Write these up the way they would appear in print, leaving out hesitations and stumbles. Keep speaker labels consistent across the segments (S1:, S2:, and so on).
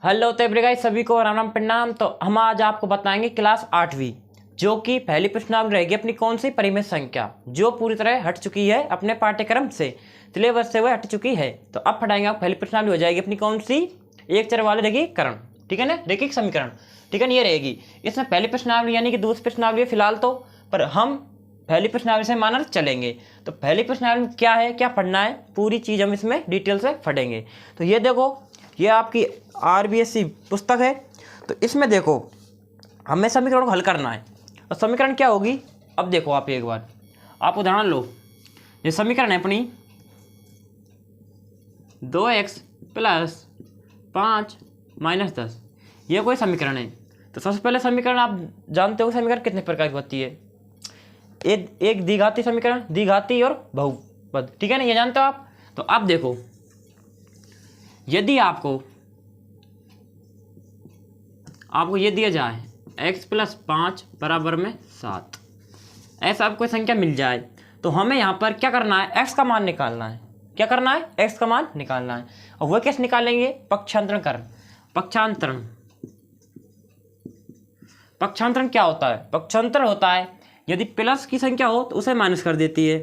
S1: Hello तो every guys, सभी को राम राम प्रणाम। तो हम आज आपको बताएंगे क्लास 8वीं जो कि पहली प्रश्नावली रहेगी अपनी कौन सी परिमेय संख्या, जो पूरी तरह हट चुकी है अपने पाठ्यक्रम से, सिलेबस से वह हट चुकी है। तो अब पढ़ाएंगे आप पहली प्रश्नावली हो जाएगी अपनी कौन सी, एक चर वाले रेखीकरण, ठीक है ना, रैखिक समीकरण, ठीक है ना, ये रहेगी। इसमें पहली प्रश्नावली यानी कि दूसरी प्रश्नावली है फिलहाल तो, पर हम पहली प्रश्नावली से मानकर चलेंगे। तो पहली प्रश्नावली क्या है, क्या पढ़ना है, पूरी चीज़ हम इसमें डिटेल से पढ़ेंगे। तो ये देखो, ये आपकी RBSC पुस्तक है। तो इसमें देखो हमें समीकरण को हल करना है। और समीकरण क्या होगी, अब देखो आप एक बार, आप उदाहरण लो। ये समीकरण है अपनी 2x + 5 - 10, ये कोई समीकरण है। तो सबसे पहले समीकरण आप जानते हो समीकरण कितने प्रकार की होती है, एक द्विघाती समीकरण, द्विघाती और बहुपद, ठीक है ना, ये जानते हो आप। तो अब देखो, यदि आपको ये दिया जाए x + 5 = 7, ऐसा आपको संख्या मिल जाए, तो हमें यहाँ पर क्या करना है, x का मान निकालना है। क्या करना है, x का मान निकालना है। और वह कैसे निकालेंगे, पक्षांतरण कर। पक्षांतरण क्या होता है, पक्षांतरण होता है यदि प्लस की संख्या हो तो उसे माइनस कर देती है,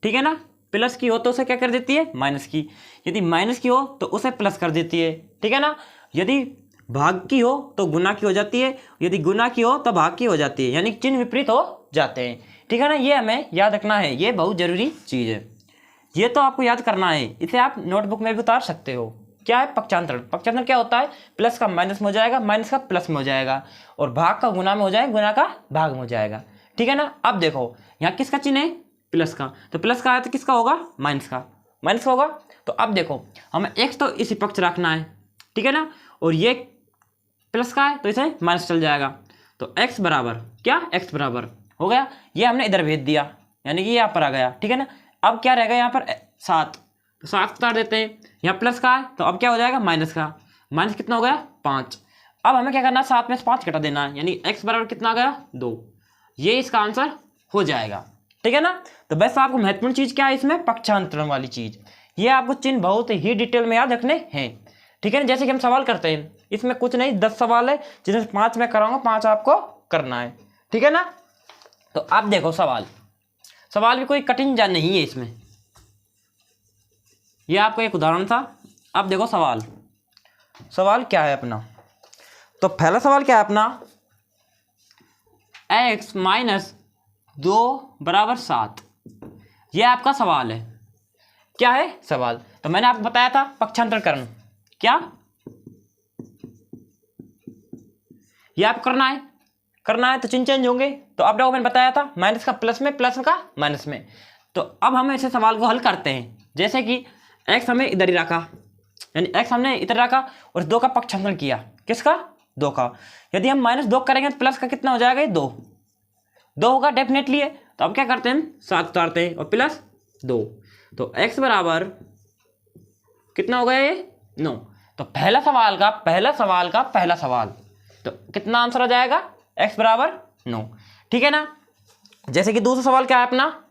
S1: ठीक है ना, प्लस की हो तो उसे क्या कर देती है, माइनस की। यदि माइनस की हो तो उसे प्लस कर देती है, ठीक है ना। यदि भाग की हो तो गुना की हो जाती है, यदि गुना की हो तो भाग की हो जाती है, यानी चिन्ह विपरीत हो जाते हैं, ठीक है ना। ये हमें याद रखना है, ये बहुत जरूरी चीज़ है, ये तो आपको याद करना है। इसे आप नोटबुक में भी उतार सकते हो। क्या है पक्षांतरण, पक्षांतरण क्या होता है, प्लस का माइनस में हो जाएगा, माइनस का प्लस में हो जाएगा, और भाग का गुना में हो जाएगा, गुना का भाग में हो जाएगा, ठीक है ना। अब देखो यहाँ किसका चिन्ह है, प्लस का, तो प्लस का आया तो किसका होगा, माइनस का, माइनस का होगा। तो अब देखो हमें x तो इसी पक्ष रखना है, ठीक है ना, और ये प्लस का है तो इसे माइनस चल जाएगा। तो x बराबर क्या, x बराबर हो गया, ये हमने इधर भेज दिया, यानी कि यहाँ पर आ गया, ठीक है ना। अब क्या रहेगा यहाँ पर 7, तो 7 उतार देते हैं, यहाँ प्लस का है तो अब क्या हो जाएगा, माइनस का, माइनस कितना हो गया, 5। अब हमें क्या करना है, 7 में से 5 घटा देना है, यानी x बराबर कितना आ गया, 2। ये इसका आंसर हो जाएगा, ठीक है ना। तो बस आपको महत्वपूर्ण चीज़ क्या है इसमें, पक्षांतरण वाली चीज़, ये आपको चिन्ह बहुत ही डिटेल में याद रखने हैं, ठीक है ना। जैसे कि हम सवाल करते हैं, इसमें कुछ नहीं 10 सवाल है, जिसमें 5 मैं कराऊंगा, 5 आपको करना है, ठीक है ना। तो आप देखो सवाल भी कोई कठिन जा नहीं है इसमें, ये आपको एक उदाहरण था। अब देखो सवाल क्या है अपना। तो पहला सवाल क्या है अपना, x - 2 = 7, ये आपका सवाल है। क्या है सवाल, तो मैंने आपको बताया था पक्षांतरण क्या, ये आप करना है तो चिन्ह चेंज होंगे। तो अब मैंने बताया था माइनस का प्लस में, प्लस का माइनस में। तो अब हम ऐसे सवाल को हल करते हैं, जैसे कि x हमने इधर ही रखा, यानी x हमने इधर रखा और 2 का पक्षांतरण किया, किसका, 2 का। यदि हम -2 करेंगे तो प्लस का कितना हो जाएगा, ये 2 होगा डेफिनेटली है। तो अब क्या करते हैं, 7 उतारते हैं और प्लस 2, तो x बराबर कितना हो गया, ये 9। तो पहला सवाल तो कितना आंसर आ जाएगा, x बराबर 9, ठीक है ना। जैसे कि दूसरा सवाल क्या है अपना,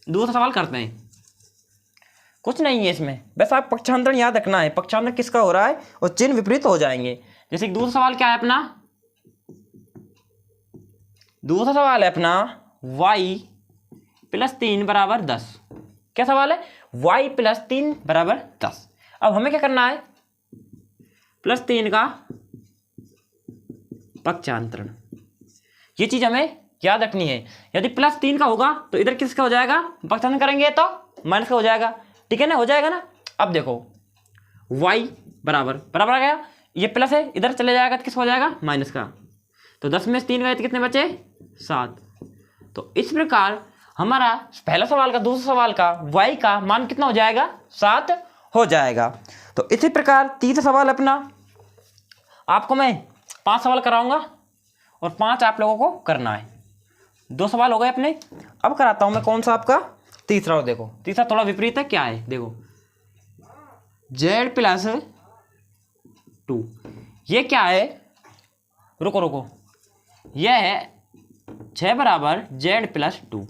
S1: दूसरा सवाल करते हैं, कुछ नहीं है इसमें, बस आप पक्षांतरण याद रखना है, पक्षांतरण किसका हो रहा है और चिन्ह विपरीत हो जाएंगे। जैसे कि दूसरा सवाल क्या है अपना, दूसरा सवाल है अपना y + 3 = 10। क्या सवाल है, y + 3 = 10। अब हमें क्या करना है, +3 का पक्षांतरण, ये चीज हमें याद रखनी है। यदि +3 का होगा तो इधर किसका हो जाएगा, पक्षांतरण करेंगे तो माइनस का हो जाएगा, ठीक है ना, हो जाएगा ना। अब देखो y बराबर आ गया, ये प्लस है, इधर चले जाएगा तो किसका हो जाएगा, माइनस का। तो 10 में से 3 गए तो कितने बचे, 7। तो इस प्रकार हमारा पहला सवाल का दूसरा सवाल का y का मान कितना हो जाएगा, 7 हो जाएगा। तो इसी प्रकार तीसरा सवाल अपना, आपको मैं 5 सवाल कराऊंगा और 5 आप लोगों को करना है। 2 सवाल हो गए अपने। अब कराता हूं मैं कौन सा आपका, तीसरा। और देखो तीसरा थोड़ा विपरीत है, क्या है देखो, z + 2, ये क्या है, रुको, यह है 6 बराबर z + 2।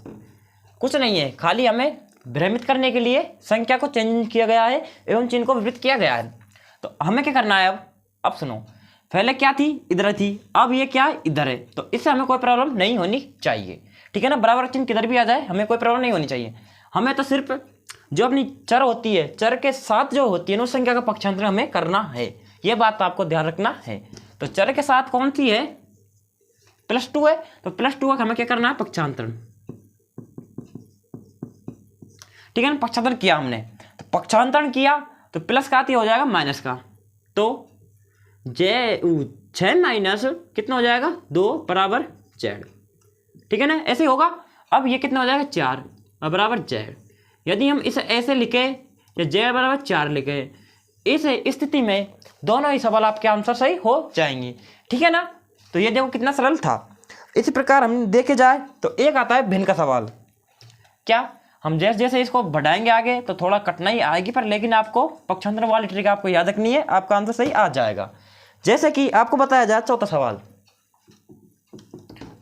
S1: कुछ नहीं है, खाली हमें भ्रमित करने के लिए संख्या को चेंज किया गया है एवं चिन्ह को विपरीत किया गया है। तो हमें क्या करना है, अब अब सुनो, पहले क्या थी, इधर थी, अब ये क्या है, इधर है, तो इससे हमें कोई प्रॉब्लम नहीं होनी चाहिए, ठीक है ना। बराबर चिन्ह किधर भी आ जाए हमें कोई प्रॉब्लम नहीं होनी चाहिए। हमें तो सिर्फ जो अपनी चर होती है, चर के साथ जो होती है उस संख्या का पक्षांतर हमें करना है, ये बात आपको ध्यान रखना है। तो चर के साथ कौन सी है, +2 है, तो +2 का हमें क्या करना है, पक्षांतरण, ठीक है ना। पक्षांतरण किया हमने, तो पक्षांतरण किया तो प्लस का आती हो जाएगा माइनस का, तो 6 माइनस कितना हो जाएगा, 2 बराबर Z, ठीक है ना, ऐसे होगा। अब ये कितना हो जाएगा, 4 बराबर Z। यदि हम इसे ऐसे लिखे या Z बराबर 4 लिखे, इस स्थिति में दोनों ही सवाल आपके आंसर सही हो जाएंगे, ठीक है ना। तो ये देखो कितना सरल था। इसी प्रकार हम देखे जाए तो एक आता है भिन्न का सवाल। क्या हम जैसे जैसे इसको बढ़ाएंगे आगे तो थोड़ा कठिनाई आएगी, पर लेकिन आपको पक्षांतर वाली ट्रिक आपको याद रखनी है, आपका आंसर सही आ जाएगा। जैसे कि आपको बताया जाए चौथा सवाल।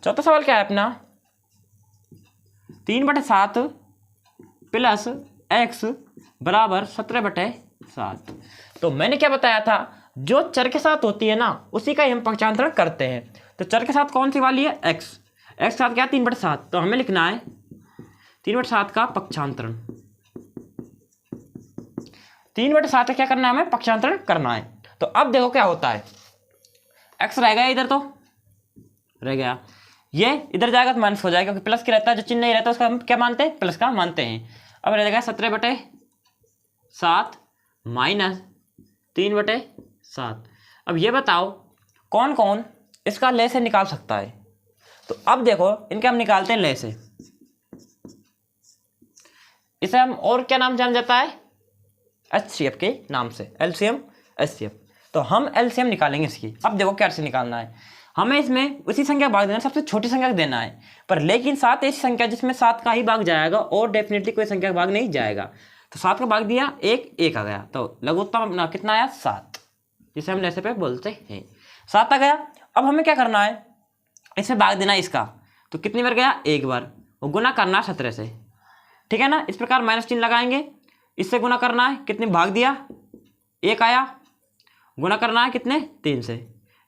S1: चौथा सवाल क्या है अपना, 3/7 प्लस x बराबर 17/7। तो मैंने क्या बताया था, जो चर के साथ होती है ना उसी का ही हम पक्षांतरण करते हैं। तो चर के साथ कौन सी वाली है, x के साथ क्या है, 3/7, तो हमें लिखना है 3/7 का पक्षांतरण। 3/7 का क्या करना है, हमें पक्षांतरण करना है। तो अब देखो क्या होता है, x रह गया, इधर तो रह गया, ये इधर जाएगा तो माइनस हो जाएगा, क्योंकि प्लस की रहता है, जो चिन्ह नहीं रहता उसका हम क्या मानते हैं, प्लस का मानते हैं। अब रह जाएगा 17/7 माइनस 3/7। अब ये बताओ कौन कौन इसका ले से निकाल सकता है। तो अब देखो इनके हम निकालते हैं ले से, इसे हम और क्या नाम जाना जाता है, HCF के नाम से, LCM HCF। तो हम LCM निकालेंगे इसकी। अब देखो क्या से निकालना है, हमें इसमें उसी संख्या भाग देना, सबसे छोटी संख्या देना है, पर लेकिन 7 ऐसी संख्या जिसमें 7 का ही भाग जाएगा और डेफिनेटली कोई संख्या का भाग नहीं जाएगा। तो 7 का भाग दिया, 1 आ गया, तो लघुत्तम अपना कितना आया, 7, जिसे हम ऐसे पे बोलते हैं, 7 आ गया। अब हमें क्या करना है, इसे भाग देना इसका, तो कितनी बार गया, 1 बार, और गुना करना 17 से, ठीक है ना। इस प्रकार माइनस चिन्ह लगाएंगे, इससे गुना करना है, कितने भाग दिया, 1 आया, गुना करना है कितने, 3 से,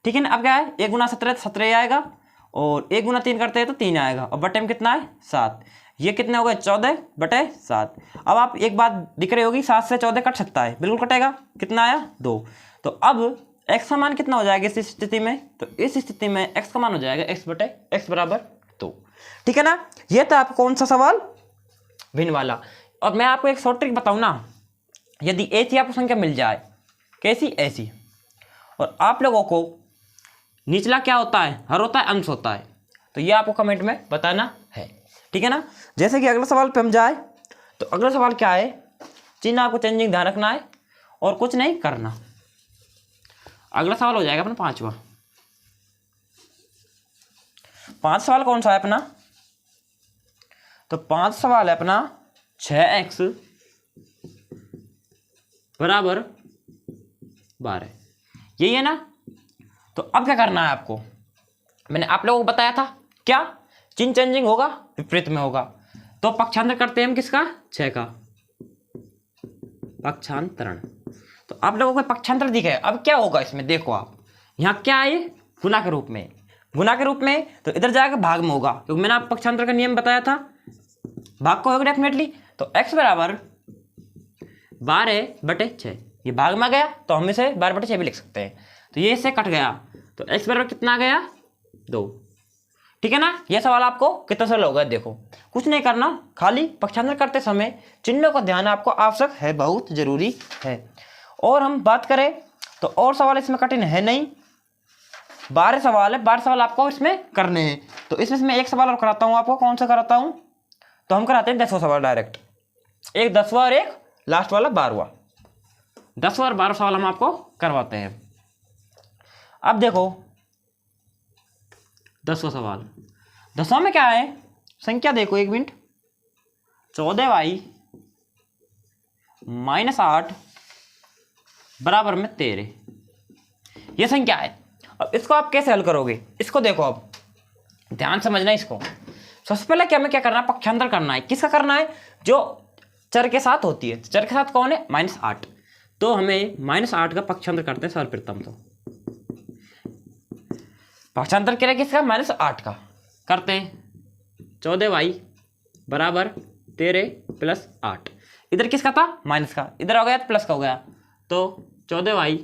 S1: ठीक है ना। अब क्या है, 1 गुना 17 17 आएगा, और 1 गुना 3 करते हैं तो 3 आएगा, और बटे में कितना है, 7। ये कितने हो गए, 14/7। अब आप एक बात दिख रही होगी, 7 से 14 कट सकता है, बिल्कुल कटेगा, कितना आया, 2। तो अब x का मान कितना हो जाएगा इस स्थिति में, तो इस स्थिति में x का मान हो जाएगा x बराबर 2, ठीक है ना। ये था आपको कौन सा सवाल, भिन्न वाला। और मैं आपको एक शॉर्ट ट्रिक बताऊँ ना, यदि ऐसी आपको संख्या मिल जाए, कैसी, ऐसी, और आप लोगों को निचला क्या होता है, हर होता है, अंश होता है, तो ये आपको कमेंट में बताना है, ठीक है ना। जैसे कि अगला सवाल पे हम जाए, तो अगला सवाल क्या है, चिन्ह आपको चेंजिंग ध्यान रखना है और कुछ नहीं करना। अगला सवाल हो जाएगा अपना 5वां। 5 सवाल कौन सा है अपना, तो 5 सवाल है अपना 6x बराबर 12, यही है ना। तो अब क्या करना है आपको, मैंने आप लोगों को बताया था क्या, चिन्ह चेंजिंग होगा, विपरीत में होगा, तो पक्षांतर करते हैं हम किसका, 6 का पक्षांतरण। तो आप लोगों को पक्षांतर दिखे, अब क्या होगा इसमें, देखो आप यहाँ क्या है, गुना के रूप में, गुना के रूप में, तो इधर जाकर भाग में होगा, क्योंकि मैंने आप पक्षांतर का नियम बताया था, भाग को होगा डेफिनेटली। तो x बराबर 12/6, ये भाग में आ गया, तो हम इसे 12/6 भी लिख सकते हैं, तो ये इससे कट गया, तो x बराबर कितना आ गया, 2, ठीक है ना। ये सवाल आपको कितना सरल होगा, देखो कुछ नहीं करना, खाली पक्षांतर करते समय चिन्हों का ध्यान आपको आवश्यक है, बहुत जरूरी है। और हम बात करें तो और सवाल इसमें कठिन है नहीं, 12 सवाल है, 12 सवाल आपको इसमें करने हैं। तो इसमें मैं एक सवाल और कराता हूँ आपको, कौन सा कराता हूँ, तो हम कराते हैं 10वां सवाल डायरेक्ट, एक 10वां और एक लास्ट वाला 12वां, 10वां और 12वां सवाल हम आपको करवाते हैं। अब देखो 10वां सवाल, 10वां में क्या है, संख्या देखो, 1 मिनट, 14y - 8 बराबर में 13, ये संख्या है। अब इसको आप कैसे हल करोगे, इसको देखो, अब ध्यान समझना इसको। सबसे पहले क्या हमें क्या करना है, पक्षांतर करना है, किसका करना है, जो चर के साथ होती है। चर के साथ कौन है, -8, तो हमें -8 का पक्षांतर करते हैं सर्वप्रथम। तो पक्षांतर करें किसका, -8 का। करते हैं 14y बराबर 13 + 8। इधर किसका था, माइनस का, इधर हो गया तो प्लस का हो गया। तो 14y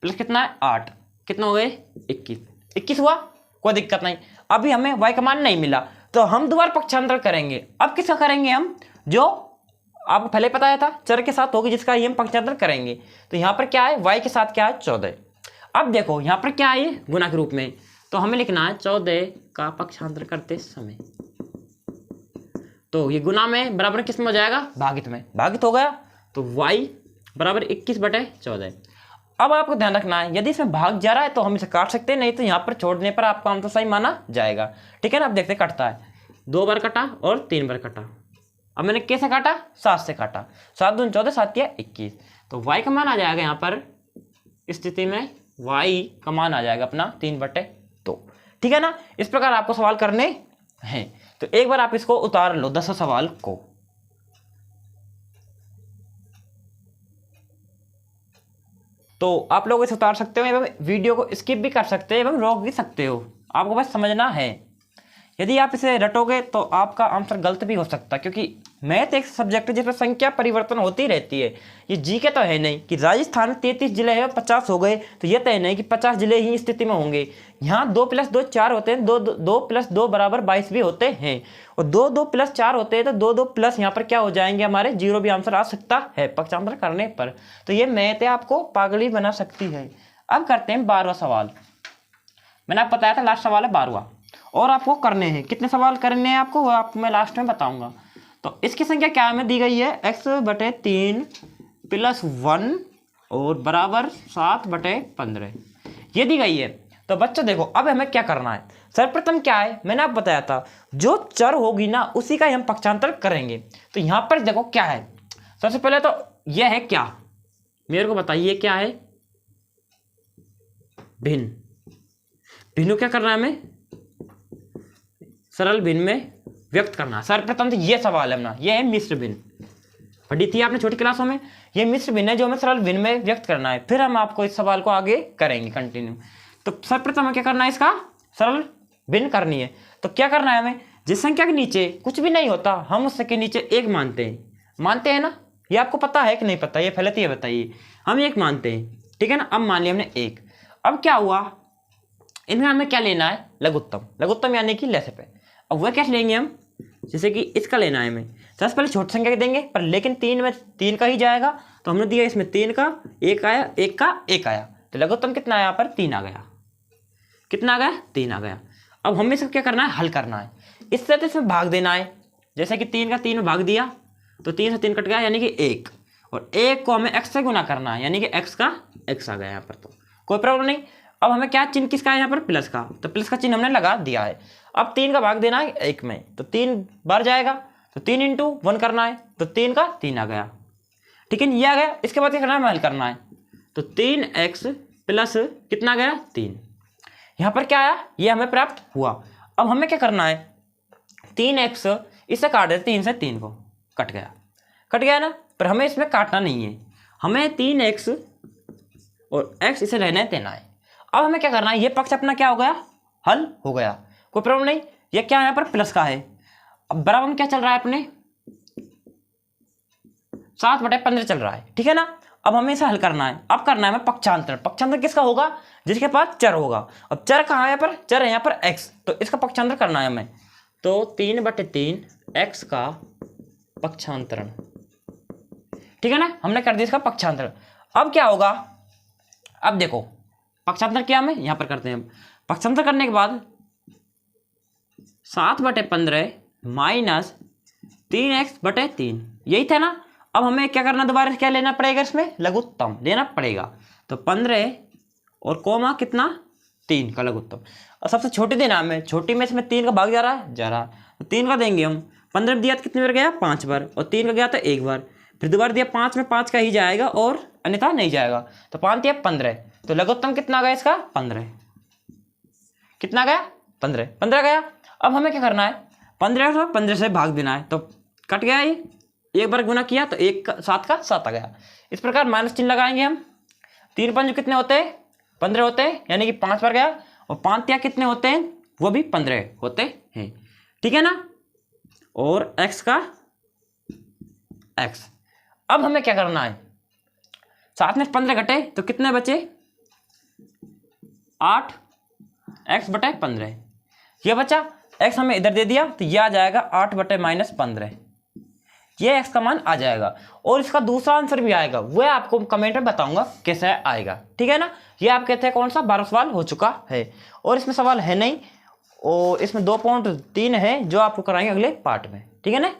S1: प्लस कितना है 8, कितना हो गए 21 हुआ, कोई दिक्कत नहीं। अभी हमें y का मान नहीं मिला तो हम दोबारा पक्षांतर करेंगे। अब किसका करेंगे हम, जो आपको पहले बताया था चर के साथ होगी जिसका ये हम पक्षांतर करेंगे। तो यहाँ पर क्या है, y के साथ क्या है 14। अब देखो यहाँ पर क्या है, गुना के रूप में, तो हमें लिखना है 14 का पक्षांतर करते समय। तो ये गुना में बराबर किस में हो जाएगा, भागित में, भागित हो गया। तो y बराबर 21/14। अब आपको ध्यान रखना है, यदि इसमें भाग जा रहा है तो हम इसे काट सकते हैं, नहीं तो यहाँ पर छोड़ने पर आपका आंसर सही माना जाएगा। ठीक है ना। अब देखते कटता है, 2 बार कटा और 3 बार कटा। अब मैंने कैसे काटा, 7 से काटा, 7 दूनी 14, 7 या 21। तो y का मान आ जाएगा यहाँ पर इस स्थिति में, y का मान आ जाएगा अपना 3/2। ठीक है ना। इस प्रकार आपको सवाल करने हैं। तो एक बार आप इसको उतार लो 10 सवाल को। तो आप लोग इसे उतार सकते हो एवं वीडियो को स्किप भी कर सकते हो एवं रोक भी सकते हो, आपको बस समझना है। यदि आप इसे रटोगे तो आपका आंसर गलत भी हो सकता है, क्योंकि मैथ एक सब्जेक्ट है जिसमें संख्या परिवर्तन होती रहती है। ये जीके तो है नहीं कि राजस्थान में 33 जिले हैं 50 हो गए, तो ये तो है नहीं कि 50 जिले ही स्थिति में होंगे। यहाँ 2 + 2 4 होते हैं, 2 + 2 बराबर 22 भी होते हैं, और 2 + 4 होते हैं, तो 2 प्लस यहाँ पर क्या हो जाएंगे हमारे, 0 भी आंसर आ सकता है पक्षांतर करने पर। तो ये मैथ आपको पागली बना सकती है। अब करते हैं 12वां सवाल। मैंने आपको बताया था लास्ट सवाल है 12वां, और आपको करने हैं। कितने सवाल करने हैं आपको, वो आपको मैं लास्ट में बताऊंगा। तो इसकी संख्या क्या हमें दी गई है, x/3 + 1 और बराबर 7/15 ये दी गई है। तो बच्चों देखो अब हमें क्या करना है। सर्वप्रथम क्या है, मैंने आपको बताया था जो चर होगी ना उसी का हम पक्षांतर करेंगे। तो यहाँ पर देखो क्या है, सबसे पहले तो यह है क्या, मेरे को बताइए क्या है, भिन्न। भिन्न क्या करना है हमें, सरल भिन्न में व्यक्त करना। सर्वप्रथम तो ये सवाल है अपना, ये है मिश्र भिन्न, पढ़ी थी आपने छोटी क्लासों में। ये मिश्र भिन्न है जो हमें सरल भिन्न में व्यक्त करना है। फिर हम आपको इस सवाल को आगे करेंगे कंटिन्यू। तो सर्वप्रथम हमें क्या करना है, इसका सरल भिन्न करनी है। तो क्या करना है हमें, जिस संख्या के नीचे कुछ भी नहीं होता हम उसके नीचे 1 मानते हैं ना। ये आपको पता है कि नहीं पता, ये पहले तो ये बताइए। हम 1 मानते हैं, ठीक है ना। अब मान लिया हमने 1। अब क्या हुआ, इनमें हमें क्या लेना है, लघुत्तम यानी कि लेसे पे। अब वह कैसे लेंगे हम, जैसे कि इसका लेना है हमें, सबसे पहले छोटी संख्या के देंगे, पर लेकिन 3 में 3 का ही जाएगा। तो हमने दिया इसमें 3 का 1 आया, 1 का 1 आया, तो लघुत्तम कितना आया यहाँ पर 3 आ गया। कितना आ गया, 3 आ गया। अब हमें इसको क्या करना है, हल करना है। इस तरह से इसमें भाग देना है, जैसे कि 3 का 3 में भाग दिया तो 3 से 3 कट गया यानी कि 1, और 1 को हमें x से गुना करना है यानी कि x का x आ गया यहाँ पर। तो कोई प्रॉब्लम नहीं। अब हमें क्या चिन्ह किसका है यहाँ पर, प्लस का, तो प्लस का चिन्ह हमने लगा दिया है। अब 3 का भाग देना है 1 में, तो 3 बार जाएगा, तो 3 × 1 करना है, तो 3 का 3 आ गया। ठीक है, ये आ गया। इसके बाद क्या करना है, हमें हल करना है। तो 3x प्लस कितना आ गया 3, यहाँ पर क्या आया, ये हमें प्राप्त हुआ। अब हमें क्या करना है, 3x इसे काट देते, 3 से 3 को कट गया ना, पर हमें इसमें काटना नहीं है, हमें 3x और x इसे रहने देना है। अब हमें क्या करना है, ये पक्ष अपना क्या हो गया, हल हो गया, कोई प्रॉब्लम नहीं। ये क्या यहाँ पर प्लस का है। अब बराबर में क्या चल रहा है अपने, 7/15 चल रहा है, ठीक है ना। अब हमें इसे हल करना है। अब करना है हमें पक्षांतर। पक्षांतर किसका होगा, जिसके पास चर होगा। अब चर कहाँ है यहाँ पर, चर है यहाँ पर x, तो इसका पक्षांतर करना है हमें। तो 3/3 x का पक्षांतरण, ठीक है ना, हमने कर दिया इसका पक्षांतर। अब क्या होगा, अब देखो पक्षांतर क्या हमें यहाँ पर करते हैं हम। पक्षांतर करने के बाद 7/15 माइनस 3x/3 यही था ना। अब हमें क्या करना, दोबारा क्या लेना पड़ेगा, इसमें लघुत्तम लेना पड़ेगा। तो 15 और कोमा कितना 3 का लघुत्तम। और सबसे छोटी देना हमें, छोटी में इसमें 3 का भाग जा रहा है, तो 3 का देंगे हम। 15 दिया तो कितनी बार गया, 5 बार, और 3 का गया तो 1 बार। फिर दोबारा दिया 5 में 5 का ही जाएगा और अन्यथा नहीं जाएगा। तो 5 दिया 15, तो लघुत्तम कितना गया इसका 15, कितना गया 15 गया। अब हमें क्या करना है, 15 से भाग देना है, तो कट गया ये, 1 बार गुना किया तो 1 का 7 का 7 आ गया। इस प्रकार माइनस चिन्ह लगाएंगे हम। 3 × 5 कितने होते हैं, 15 होते हैं, यानी कि 5 बार गया, और 5 तिया कितने होते हैं, वो भी 15 होते हैं, ठीक है ना। और x का x। अब हमें क्या करना है, साथ में 15 घटे तो कितने बचे, 8 x बटे 15, ये बचा। x हमें इधर दे दिया तो ये आ जाएगा 8 बटे -15, ये x का मान आ जाएगा। और इसका दूसरा आंसर भी आएगा, वो आपको कमेंट में बताऊंगा कैसे आएगा, ठीक है ना। ये आप कहते हैं कौन सा 12 सवाल हो चुका है, और इसमें सवाल है नहीं, और इसमें 2.3 है जो आपको कराएंगे अगले पार्ट में, ठीक है ना।